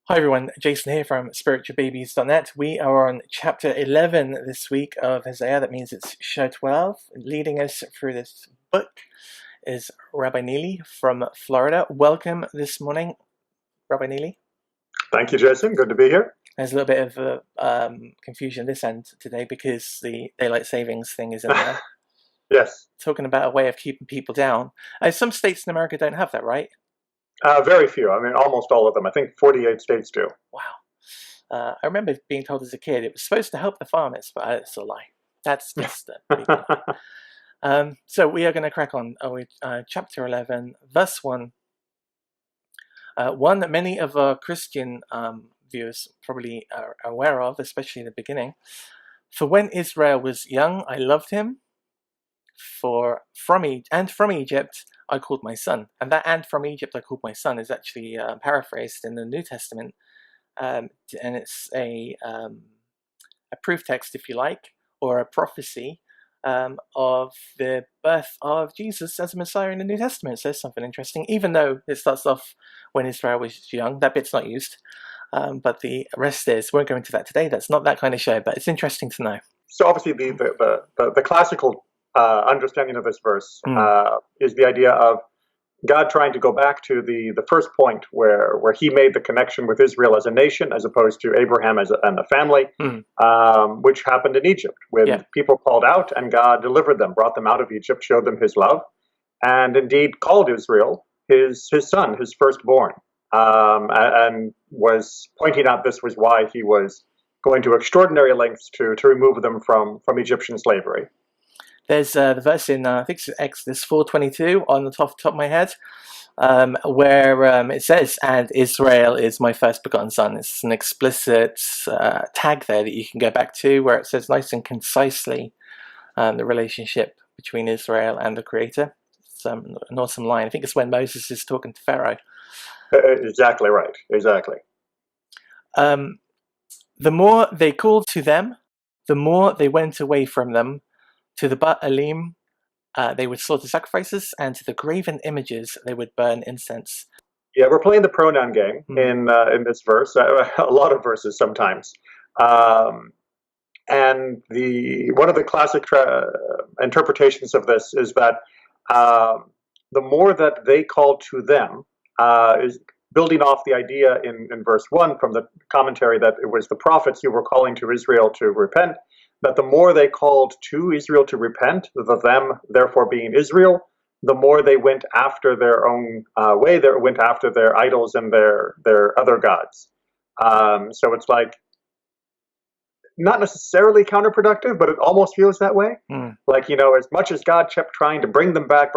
Hi everyone, Jason here from spiritualbabies.net. We are on chapter 11 this week of Hosea. That means it's show 12. Leading us through this book is Rabbi Neely from Florida. Welcome this morning, Rabbi Neely. Thank you, Jason. Good to be here. There's a little bit of confusion this end today because the daylight savings thing is in there. Yes. Talking about a way of keeping people down. Some states in America don't have that, right? Very few. I mean, almost all of them. I think 48 states do. Wow. I remember being told as a kid it was supposed to help the farmers, but it's a lie. That's just a big lie. So we are going to crack on with chapter 11, verse 1. One that many of our Christian viewers probably are aware of, especially in the beginning. For when Israel was young, I loved him. From Egypt I called my son. And that "and from Egypt I called my son" is actually paraphrased in the New Testament, and it's a proof text, if you like, or a prophecy of the birth of Jesus as a Messiah in the New Testament. It says something interesting, even though it starts off when Israel was young. That bit's not used, but the rest is. We won't go into that today. That's not that kind of show, but it's interesting to know. So obviously the classical understanding of this verse is the idea of God trying to go back to the first point where he made the connection with Israel as a nation as opposed to Abraham and a family, which happened in Egypt when people called out and God delivered them, brought them out of Egypt, showed them his love, and indeed called Israel his son, his firstborn, and was pointing out this was why he was going to extraordinary lengths to remove them from Egyptian slavery. There's the verse in, I think it's Exodus 4:22 on the top of my head, where it says, "And Israel is my first begotten son." It's an explicit tag there that you can go back to, where it says nice and concisely the relationship between Israel and the Creator. It's an awesome line. I think it's when Moses is talking to Pharaoh. Exactly right. Exactly. The more they called to them, the more they went away from them. To the Baalim, they would slaughter sacrifices, and to the graven images, they would burn incense. Yeah, we're playing the pronoun game in this verse. A lot of verses sometimes, and one of the classic interpretations of this is that the more that they called to them is building off the idea in verse 1 from the commentary that it was the prophets who were calling to Israel to repent. That the more they called to Israel to repent, the them therefore being Israel, the more they went after their own way, they went after their idols and their other gods. So it's like not necessarily counterproductive, but it almost feels that way. Like, as much as God kept trying to bring them back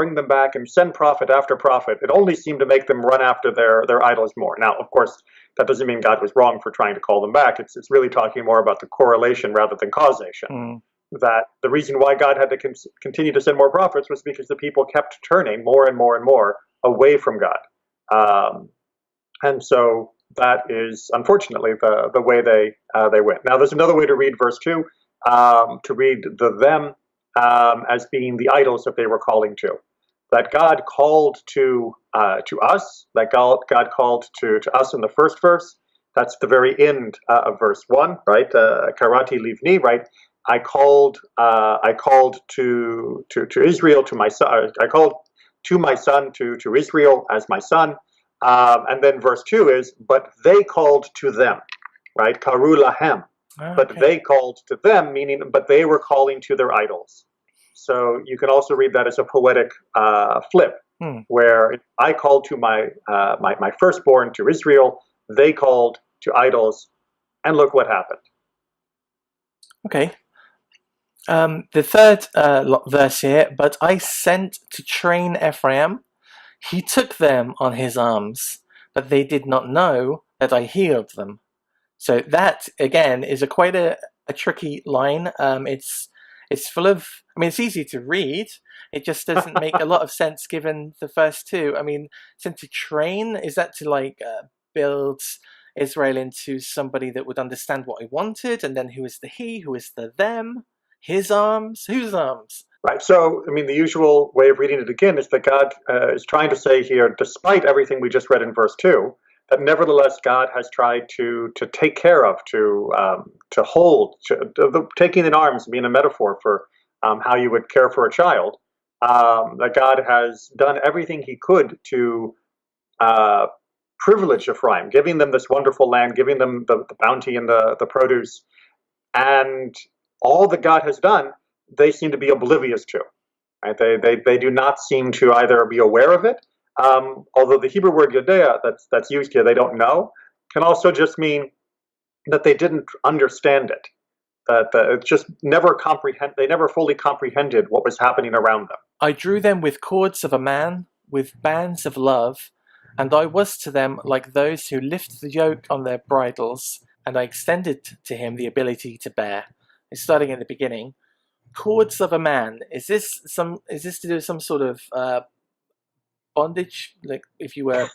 and send prophet after prophet, it only seemed to make them run after their idols more. Now, of course, that doesn't mean God was wrong for trying to call them back. It's really talking more about the correlation rather than causation. That the reason why God had to continue to send more prophets was because the people kept turning more and more and more away from God. And so that is unfortunately the way they went. Now, there's another way to read verse 2, to read the them as being the idols that they were calling to. That God called to us, that God called to us in the first verse. That's the very end of verse 1, right? Karati livni, right? I called to Israel, to my son. I called to my son to Israel as my son. And then verse 2 is, but they called to them, right? Karu lahem. But they called to them, meaning, but they were calling to their idols. So you can also read that as a poetic flip, where I called to my firstborn to Israel, they called to idols, and look what happened. Okay. The third verse here, but I sent to train Ephraim. He took them on his arms, but they did not know that I healed them. So that, again, is quite a tricky line. It's full of, it's easy to read. It just doesn't make a lot of sense given the first two. Sent to train, is that to build Israel into somebody that would understand what I wanted? And then who is the he? Who is the them? His arms? Whose arms? Right. So, the usual way of reading it again is that God is trying to say here, despite everything we just read in verse 2, that nevertheless God has tried to take care of, to hold, taking in arms being a metaphor for how you would care for a child. That God has done everything He could to privilege Ephraim, giving them this wonderful land, giving them the bounty and the produce, and all that God has done, they seem to be oblivious to. Right? They do not seem to either be aware of it, although the Hebrew word yodea that's used here, they don't know, can also just mean that they didn't understand it. That it just they never fully comprehended what was happening around them. I drew them with cords of a man, with bands of love, and I was to them like those who lift the yoke on their bridles, and I extended to him the ability to bear. It's starting at the beginning. Cords of a man. Is this to do with some sort of bondage? Like if you were,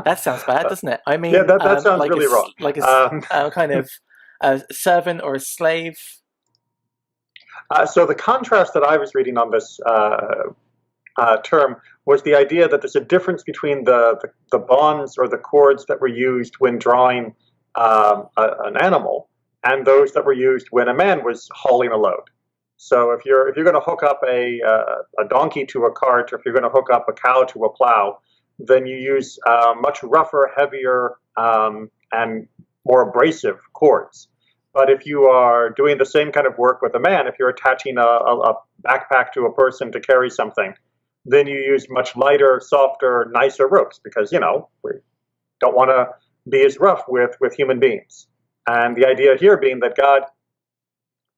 that sounds bad, doesn't it? I mean, yeah, that sounds like really wrong. Like a kind of a servant or a slave. So the contrast that I was reading on this term was the idea that there's a difference between the bonds or the cords that were used when drawing an animal and those that were used when a man was hauling a load. So if you're going to hook up a donkey to a cart, or if you're going to hook up a cow to a plow, then you use much rougher, heavier, and more abrasive cords. But if you are doing the same kind of work with a man, if you're attaching a backpack to a person to carry something, then you use much lighter, softer, nicer ropes, because, we don't want to be as rough with human beings. And the idea here being that God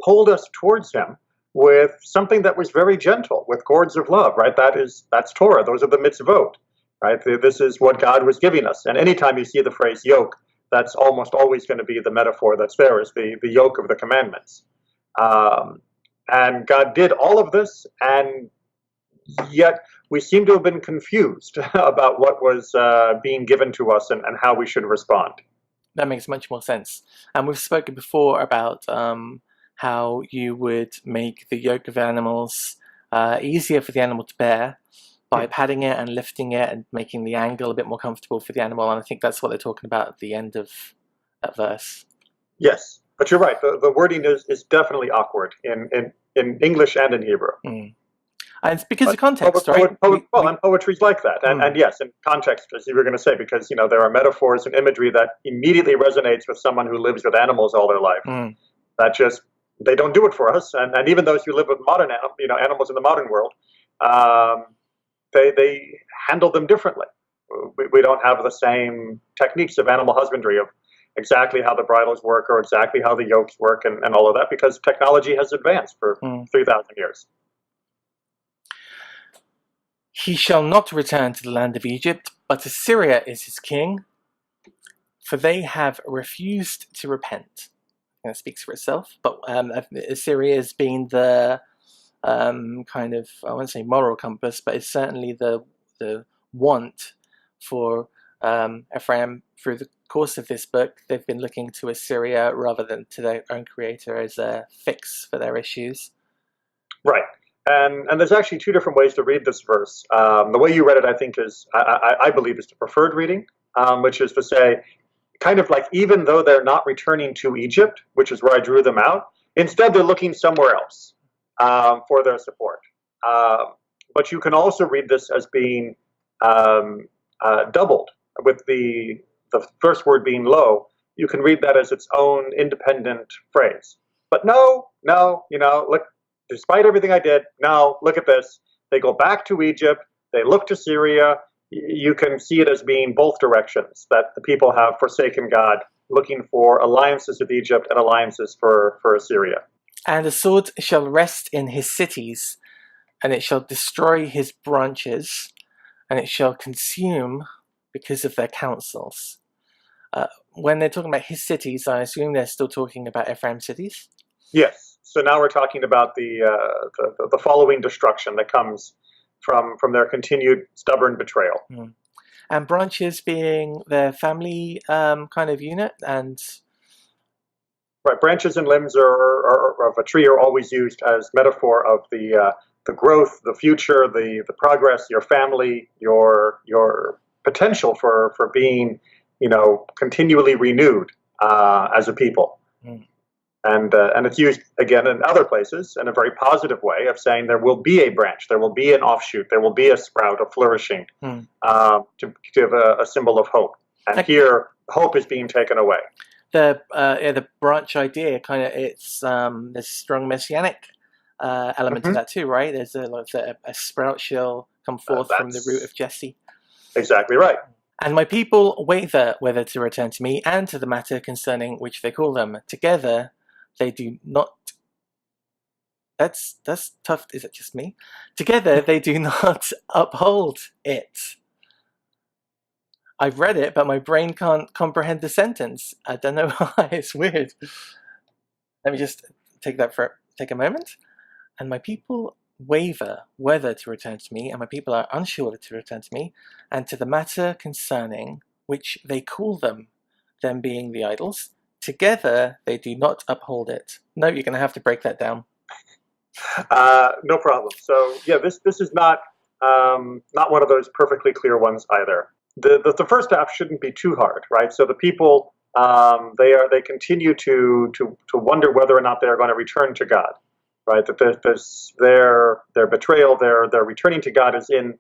pulled us towards Him with something that was very gentle, with cords of love, right? That's Torah. Those are the mitzvot, right? This is what God was giving us. And anytime you see the phrase yoke, that's almost always going to be the metaphor that's there, is the yoke of the commandments. And God did all of this, and yet we seem to have been confused about what was being given to us and how we should respond. That makes much more sense. And we've spoken before about how you would make the yoke of animals easier for the animal to bear by padding it and lifting it and making the angle a bit more comfortable for the animal. And I think that's what they're talking about at the end of that verse. Yes, but you're right. The wording is definitely awkward in English and in Hebrew. Mm. And it's because of context, right? And poetry's like that. And yes, in context, as you were going to say, because there are metaphors and imagery that immediately resonates with someone who lives with animals all their life. That just, they don't do it for us. And even those who live with modern animals in the modern world, they handle them differently. We don't have the same techniques of animal husbandry, of exactly how the bridles work or exactly how the yokes work and all of that, because technology has advanced for 3,000 years. He shall not return to the land of Egypt, but Assyria is his king, for they have refused to repent. That speaks for itself, but Assyria has been the kind of, I won't say moral compass, but it's certainly the want for Ephraim through the course of this book. They've been looking to Assyria rather than to their own creator as a fix for their issues. Right. And there's actually two different ways to read this verse. The way you read it, I think, I believe, is the preferred reading, which is to say, kind of like, even though they're not returning to Egypt, which is where I drew them out, instead they're looking somewhere else for their support. But you can also read this as being doubled, with the first word being lo. You can read that as its own independent phrase. But no, look, despite everything I did, now look at this. They go back to Egypt. They look to Syria. You can see it as being both directions, that the people have forsaken God, looking for alliances with Egypt and alliances for Assyria. And the sword shall rest in his cities, and it shall destroy his branches, and it shall consume because of their counsels. When they're talking about his cities, I assume they're still talking about Ephraim's cities? Yes. So now we're talking about the following destruction that comes from their continued stubborn betrayal. And branches being their family kind of unit, and right, branches and limbs of a tree are always used as metaphor of the growth, the future, the progress, your family, your potential for being continually renewed as a people. Mm. And it's used again in other places in a very positive way of saying there will be a branch, there will be an offshoot, there will be a sprout of flourishing, to give a symbol of hope. And here, hope is being taken away. The branch idea it's there's a strong messianic element to that too, right? There's a sprout shall come forth from the root of Jesse. Exactly right. And my people waver whether to return to me and to the matter concerning which they call them. Together they do not. That's tough. Is it just me? Together they do not uphold it. I've read it, but my brain can't comprehend the sentence. I don't know why. It's weird. Let me just take a moment. And my people waver whether to return to me, and my people are unsure to return to me, and to the matter concerning which they call them being the idols. Together they do not uphold it. No, you're going to have to break that down. No problem. So yeah, this is not one of those perfectly clear ones either. The first half shouldn't be too hard, right? So the people they continue to wonder whether or not they are going to return to God, right? That their betrayal, their returning to God is in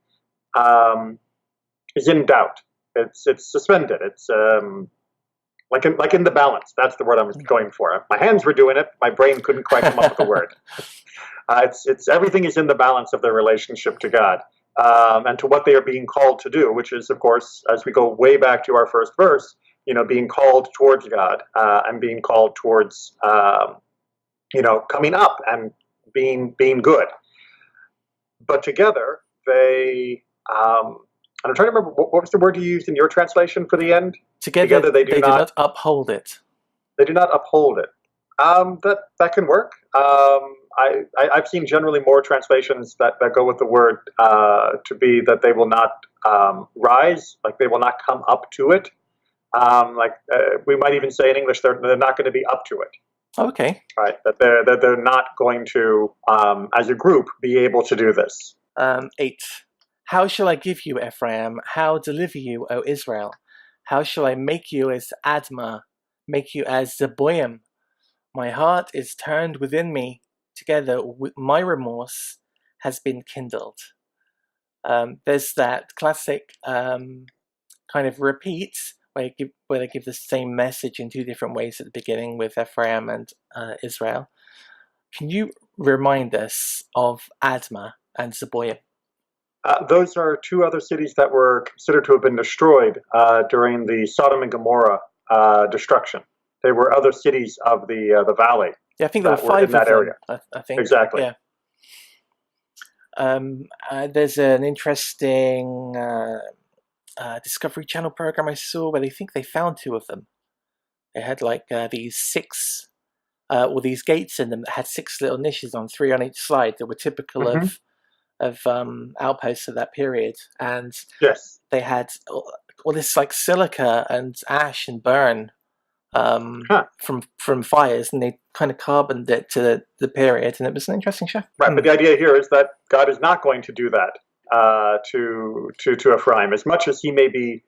doubt. It's suspended. It's like in the balance. That's the word I'm going for. My hands were doing it. My brain couldn't quite come up with the word. It's everything is in the balance of their relationship to God. And to what they are being called to do, which is, of course, as we go way back to our first verse, being called towards God and being called towards, coming up and being good. But together, they, and I'm trying to remember, what was the word you used in your translation for the end? Together they do not uphold it. They do not uphold it. That can work. I've seen generally more translations that go with the word to be that they will not rise, like they will not come up to it. We might even say in English they're not going to be up to it. Okay. Right. That they're not going to, as a group, be able to do this. 8. How shall I give you, Ephraim? How deliver you, O Israel? How shall I make you as Admah, make you as Zeboim? My heart is turned within me. Together, my remorse has been kindled. There's that classic kind of repeat where they give the same message in two different ways at the beginning with Ephraim and Israel. Can you remind us of Admah and Zeboim? Those are two other cities that were considered to have been destroyed during the Sodom and Gomorrah destruction. They were other cities of the valley. Yeah, I think there were 5 in that of them, area. I think. Exactly. Yeah. There's an interesting Discovery Channel program I saw where they think they found 2 of them. They had these 6, these gates in them that had 6 little niches on, 3 on each side, that were typical of outposts of that period. And yes, they had all this silica and ash and burn from fires, and they kind of carboned it to the period, and it was an interesting show. Right, but the idea here is that God is not going to do that to Ephraim. As much as he may be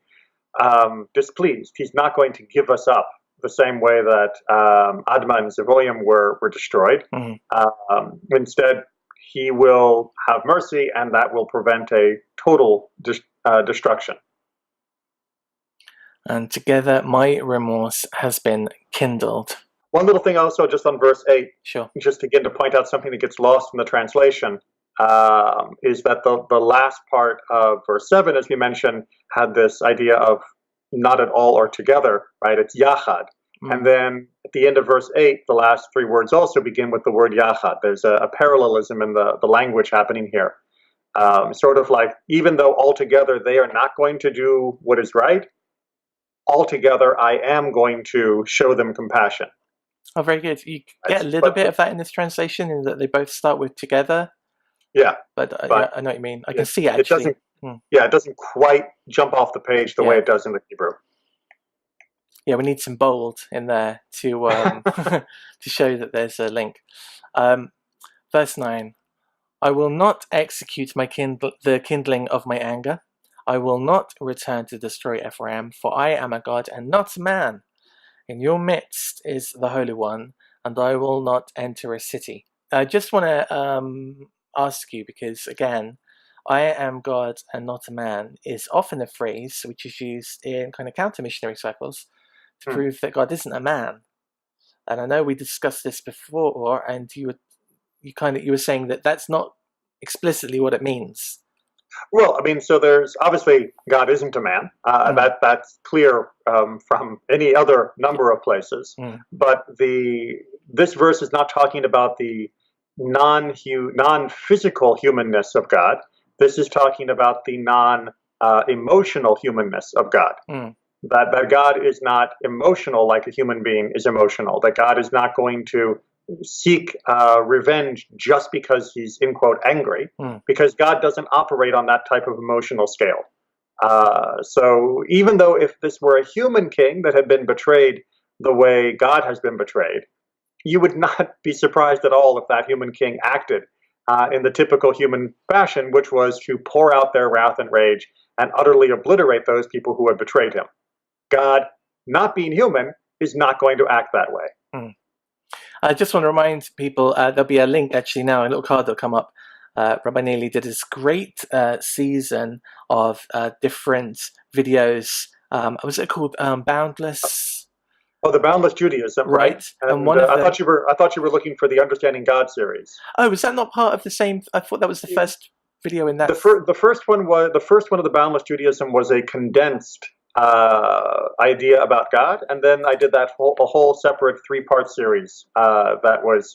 displeased, he's not going to give us up the same way that Admah and Zeboim were destroyed. Instead, he will have mercy, and that will prevent a total destruction. And together my remorse has been kindled. One little thing also, just on verse 8, sure, just again to point out something that gets lost in the translation, is that the last part of verse 7, as we mentioned, had this idea of not at all or together, right? It's yachad. And then at the end of verse 8, the last 3 words also begin with the word yachad. There's a parallelism in the language happening here. Sort of like, even though altogether they are not going to do what is right, altogether I am going to show them compassion. Oh, very good. You get a little bit of that in this translation, in that they both start with together. Yeah. But yeah, I know what you mean. I can see it, actually. It doesn't quite jump off the page the way it does in the Hebrew. Yeah, we need some bold in there to to show that there's a link. Verse 9. I will not execute the kindling of my anger. I will not return to destroy Ephraim, for I am a God and not a man. In your midst is the Holy One, and I will not enter a city. I just want to ask you, because again, I am God and not a man is often a phrase which is used in kind of counter-missionary circles to prove that God isn't a man. And I know we discussed this before, and you were saying that that's not explicitly what it means. Well, I mean, so there's obviously God isn't a man. That's clear from any other number of places. But this verse is not talking about the non-physical humanness of God. This is talking about the non-emotional humanness of God. That God is not emotional like a human being is emotional. That God is not going to seek revenge just because he's, in quote, angry, because God doesn't operate on that type of emotional scale. So even though if this were a human king that had been betrayed the way God has been betrayed, you would not be surprised at all if that human king acted in the typical human fashion, which was to pour out their wrath and rage and utterly obliterate those people who had betrayed him. God, not being human, is not going to act that way. I just want to remind people, there'll be a link actually now, a little card that'll come up. Rabbi Neely did this great season of different videos. Was it called Boundless? Oh, the Boundless Judaism, right? And one I thought you were looking for the Understanding God series. Oh, was that not part of the same? I thought that was the first video in that. The first one of the Boundless Judaism was a condensed idea about God, and then I did a whole separate 3-part series that was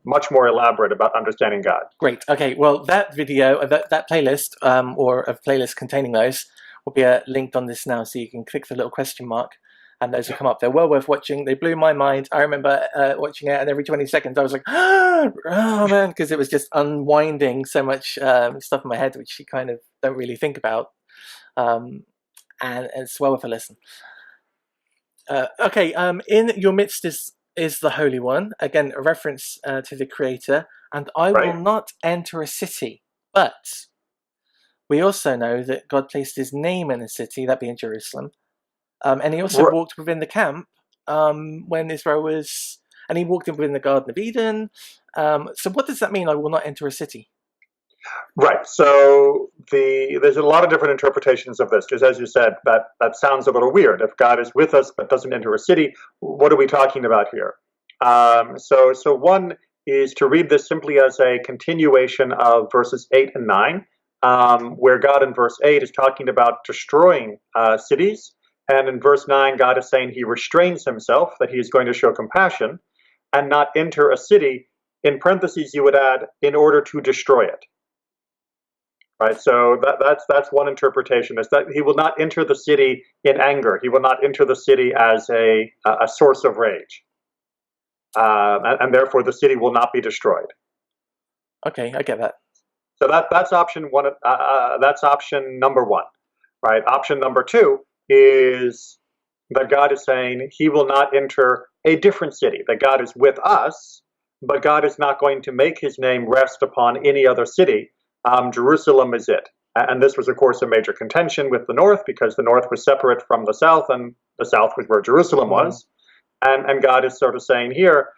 much more elaborate about understanding God. Great. Okay. Well, that video, that playlist, or a playlist containing those, will be linked on this now, so you can click the little question mark, and those will come up. They're well worth watching. They blew my mind. I remember watching it, and every 20 seconds I was like, oh man, because it was just unwinding so much stuff in my head, which you kind of don't really think about. And it's well worth a listen. Okay, in your midst is the Holy One. Again, a reference to the Creator. And I will not enter a city. But we also know that God placed his name in a city, that being Jerusalem. And he also walked within the camp when Israel was... And he walked within the Garden of Eden. So what does that mean, I will not enter a city? Right. So there's a lot of different interpretations of this, because as you said, that sounds a little weird. If God is with us but doesn't enter a city, what are we talking about here? So one is to read this simply as a continuation of verses 8 and 9, where God in verse 8 is talking about destroying cities, and in verse 9 God is saying he restrains himself, that he is going to show compassion and not enter a city. In parentheses you would add, in order to destroy it. Right, so that's one interpretation, is that he will not enter the city in anger. He will not enter the city as a source of rage, and therefore the city will not be destroyed. Okay, I get that. So that's option one. That's option number one, right? Option number two is that God is saying he will not enter a different city. That God is with us, but God is not going to make his name rest upon any other city. Jerusalem is it. And this was, of course, a major contention with the north, because the north was separate from the south, and the south was where Jerusalem was. And God is sort of saying here,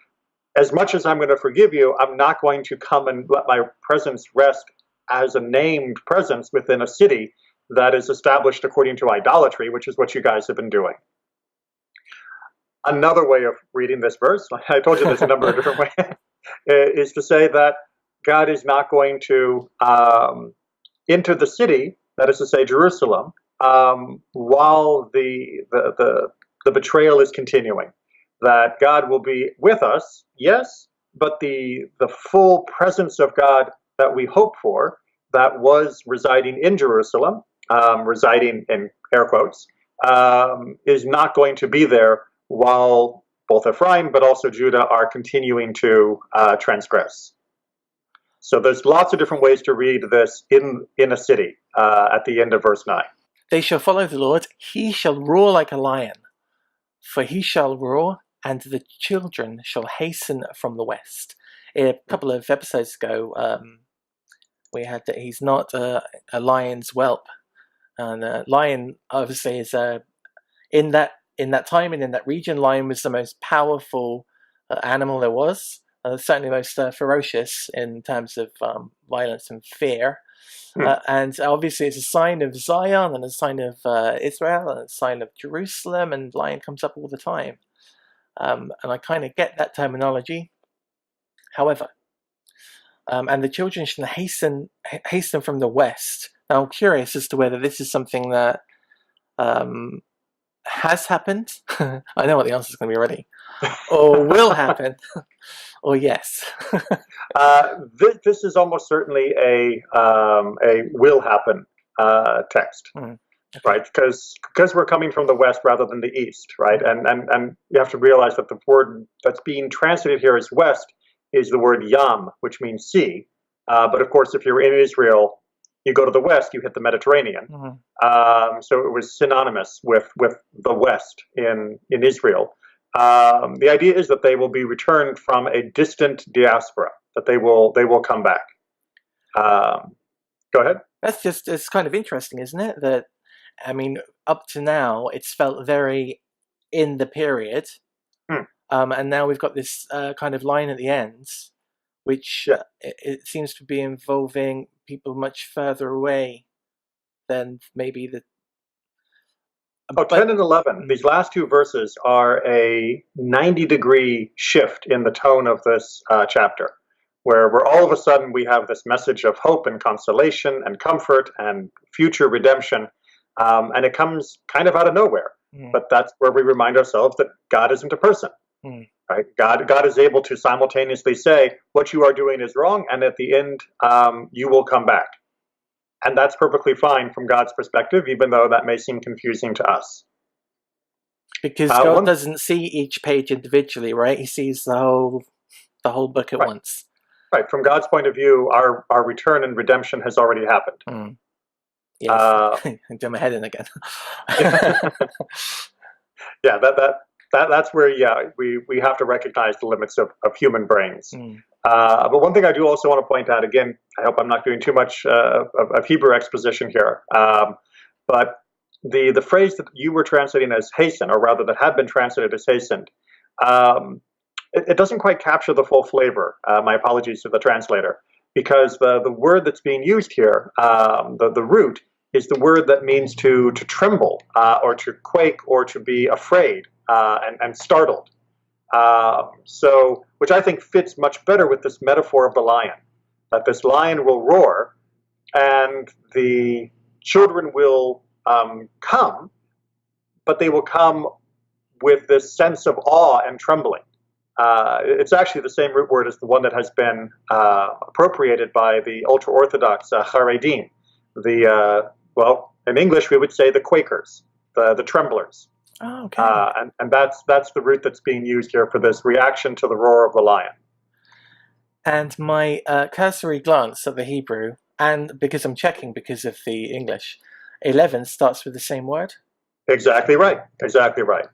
as much as I'm going to forgive you, I'm not going to come and let my presence rest as a named presence within a city that is established according to idolatry, which is what you guys have been doing. Another way of reading this verse, I told you there's a number of different ways, is to say that God is not going to enter the city, that is to say Jerusalem, while the betrayal is continuing. That God will be with us, yes, but the full presence of God that we hope for, that was residing in Jerusalem, residing in air quotes, is not going to be there while both Ephraim but also Judah are continuing to transgress. So there's lots of different ways to read this in a city at the end of verse 9. They shall follow the Lord. He shall roar like a lion, for he shall roar, and the children shall hasten from the west. A couple of episodes ago, we had that he's not a lion's whelp. And lion obviously is in that time and in that region, lion was the most powerful animal there was. Certainly most ferocious in terms of violence and fear. And obviously it's a sign of Zion and a sign of Israel and a sign of Jerusalem, and lion comes up all the time. And I kind of get that terminology. However, and the children should hasten from the west. Now I'm curious as to whether this is something that has happened. I know what the answer is going to be already. Or will happen. Or yes. This is almost certainly a will happen text, Okay. right? Because we're coming from the west rather than the east, right? And you have to realize that the word that's being translated here as west is the word yam, which means sea. But of course, if you're in Israel, you go to the west, you hit the Mediterranean. So it was synonymous with the west in Israel. The idea is that they will be returned from a distant diaspora, that they will come back. Go ahead. It's kind of interesting, isn't it? That, I mean, up to now, it's felt very in the period. And now we've got this kind of line at the end, which it seems to be involving people much further away than maybe the... 10 and 11, these last two verses are a 90-degree shift in the tone of this chapter, where all of a sudden we have this message of hope and consolation and comfort and future redemption, and it comes kind of out of nowhere. But that's where we remind ourselves that God isn't a person. Right? God is able to simultaneously say, what you are doing is wrong, and at the end, you will come back. And that's perfectly fine from God's perspective, even though that may seem confusing to us. Because God doesn't see each page individually, right? He sees the whole book at once. Right. From God's point of view, our return and redemption has already happened. Yes. I'm doing my head in again. Yeah, that's where we have to recognize the limits of human brains. But one thing I do also want to point out, again, I hope I'm not doing too much of Hebrew exposition here, but the phrase that you were translating as hasten, or rather that had been translated as hastened, it doesn't quite capture the full flavor. My apologies to the translator, because the word that's being used here, the root, is the word that means to tremble, or to quake, or to be afraid and startled. So, which I think fits much better with this metaphor of the lion, that this lion will roar and the children will come, but they will come with this sense of awe and trembling. It's actually the same root word as the one that has been appropriated by the ultra-Orthodox Haredim, in English we would say the Quakers, the tremblers. Oh, okay. And that's the root that's being used here for this reaction to the roar of the lion. And my cursory glance at the Hebrew, and because I'm checking because of the English, 11 starts with the same word? Exactly right. Exactly right.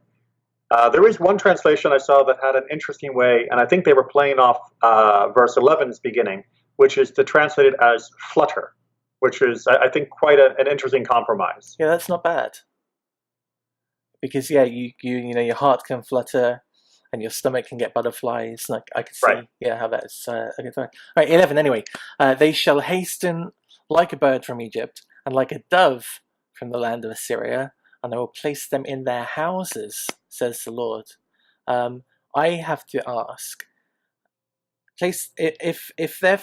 There is one translation I saw that had an interesting way, and I think they were playing off verse 11's beginning, which is to translate it as flutter, which is, I think, quite an interesting compromise. Yeah, that's not bad. Because you know, your heart can flutter, and your stomach can get butterflies. Like I can see, how that's a good thing. All right, 11. Anyway, they shall hasten like a bird from Egypt, and like a dove from the land of Assyria, and I will place them in their houses, says the Lord. I have to ask, if they're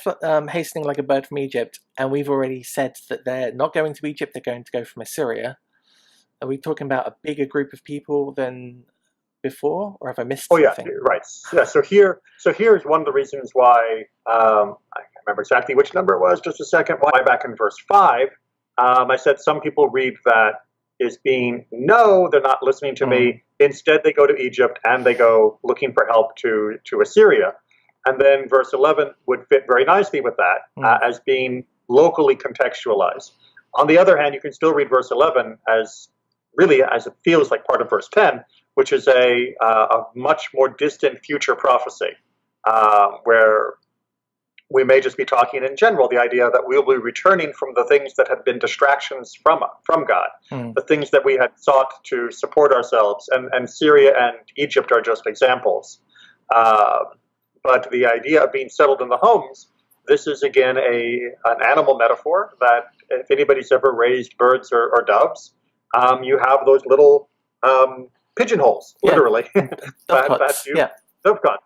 hastening like a bird from Egypt, and we've already said that they're not going to Egypt, they're going to go from Assyria. Are we talking about a bigger group of people than before, or have I missed something? Yeah, right. Yeah, so here's one of the reasons why, I can't remember exactly which number it was, just a second, why back in verse 5, I said some people read that as being, no, they're not listening to me. Instead, they go to Egypt, and they go looking for help to Assyria. And then verse 11 would fit very nicely with that, as being locally contextualized. On the other hand, you can still read verse 11 as it feels like part of verse 10, which is a much more distant future prophecy, where we may just be talking in general, the idea that we'll be returning from the things that had been distractions from God, the things that we had sought to support ourselves, and Syria and Egypt are just examples. But the idea of being settled in the homes, this is again an animal metaphor that if anybody's ever raised birds or doves, you have those little pigeonholes, literally, dovecots,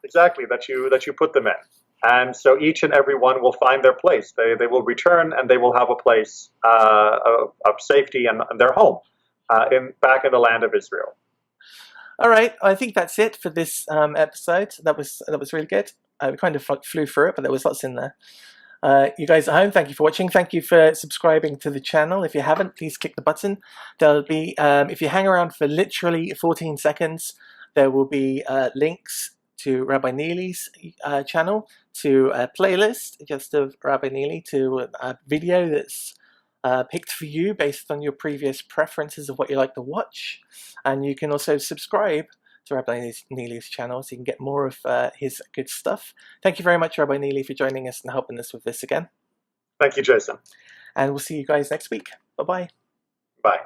exactly, that you put them in. And so each and every one will find their place. They will return, and they will have a place of safety and their home back in the land of Israel. All right, I think that's it for this episode. That was really good. We kind of flew through it, but there was lots in there. You guys at home, thank you for watching. Thank you for subscribing to the channel. If you haven't, please click the button. There'll be, if you hang around for literally 14 seconds, there will be links to Rabbi Neely's channel, to a playlist just of Rabbi Neely, to a video that's picked for you based on your previous preferences of what you like to watch. And you can also subscribe to Rabbi Neely's channel so you can get more of his good stuff. Thank you very much, Rabbi Neely, for joining us and helping us with this again. Thank you, Jason. And we'll see you guys next week. Bye-bye. Bye.